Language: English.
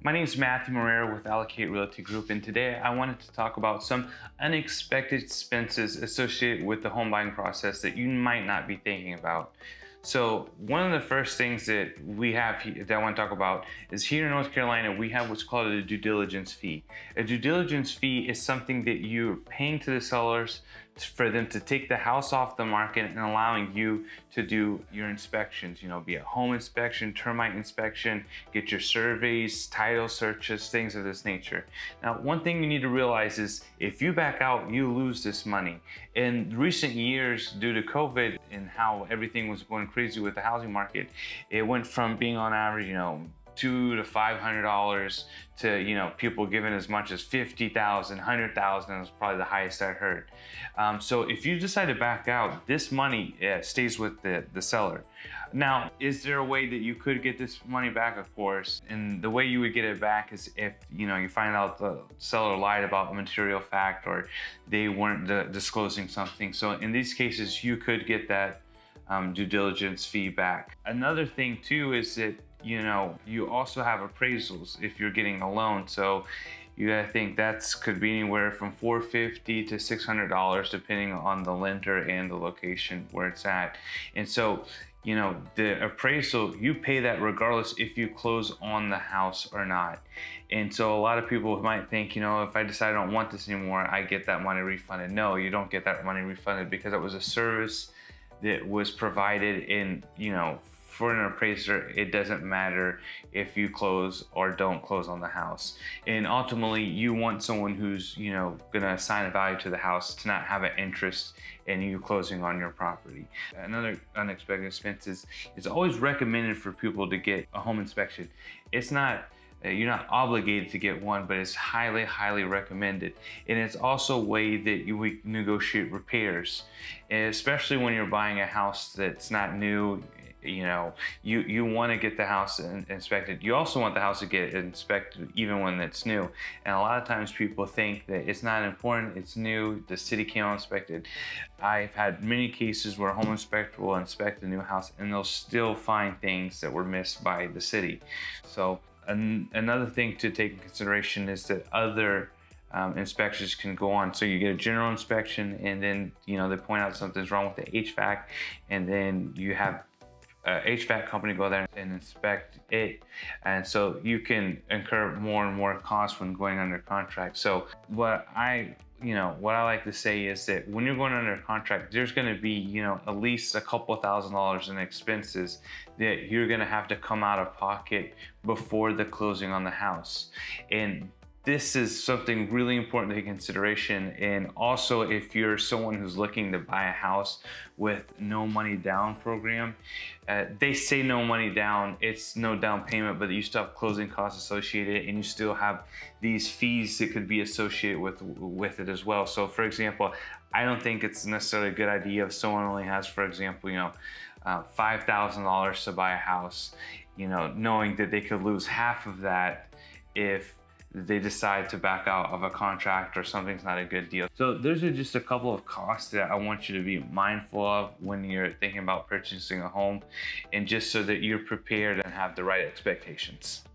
My name is Matthew Moreira with Allocate Realty Group, and today I wanted to talk about some unexpected expenses associated with the home buying process that you might not be thinking about. So one of the first things that we have that I want to talk about is here in North Carolina, we have what's called a due diligence fee. A due diligence fee is something that you're paying to the sellers for them to take the house off the market and allowing you to do your inspections, be it home inspection, termite inspection, get your surveys, title searches, things of this nature. Now, one thing you need to realize is if you back out, you lose this money. In recent years, due to COVID and how everything was going crazy with the housing market, it went from being on average, $200 to $500 to people giving as much as $50,000, $100,000 was probably the highest I heard. So if you decide to back out, this money stays with the seller. Now, is there a way that you could get this money back? Of course, and the way you would get it back is if you find out the seller lied about a material fact or they weren't disclosing something. So in these cases, you could get that due diligence fee back. Another thing too is that you also have appraisals if you're getting a loan. So you gotta think could be anywhere from $450 to $600 depending on the lender and the location where it's at. And so the appraisal, you pay that regardless if you close on the house or not. And so a lot of people might think, if I decide I don't want this anymore, I get that money refunded. No, you don't get that money refunded because it was a service that was provided in, for an appraiser. It doesn't matter if you close or don't close on the house. And ultimately, you want someone who's, gonna assign a value to the house to not have an interest in you closing on your property. Another unexpected expense is it's always recommended for people to get a home inspection. It's not, you're not obligated to get one, but it's highly, highly recommended. And it's also a way that we negotiate repairs, and especially when you're buying a house that's not new. You want to get the house inspected. You also want the house to get inspected even when it's new. And a lot of times people think that it's not important, it's new, the city can't inspect it. I've had many cases where a home inspector will inspect a new house and they'll still find things that were missed by the city. So another thing to take in consideration is that other inspections can go on. So you get a general inspection and then they point out something's wrong with the HVAC, and then you have HVAC company go there and inspect it, and so you can incur more and more costs when going under contract. So what I like to say is that when you're going under contract, there's going to be at least a couple $1,000s in expenses that you're going to have to come out of pocket before the closing on the house. And this is something really important to take into consideration. And also, if you're someone who's looking to buy a house with no money down program, they say no money down, it's no down payment, but you still have closing costs associated and you still have these fees that could be associated with it as well. So for example, I don't think it's necessarily a good idea if someone only has, for example, $5,000 to buy a house, knowing that they could lose half of that if they decide to back out of a contract or something's not a good deal. So those are just a couple of costs that I want you to be mindful of when you're thinking about purchasing a home, and just so that you're prepared and have the right expectations.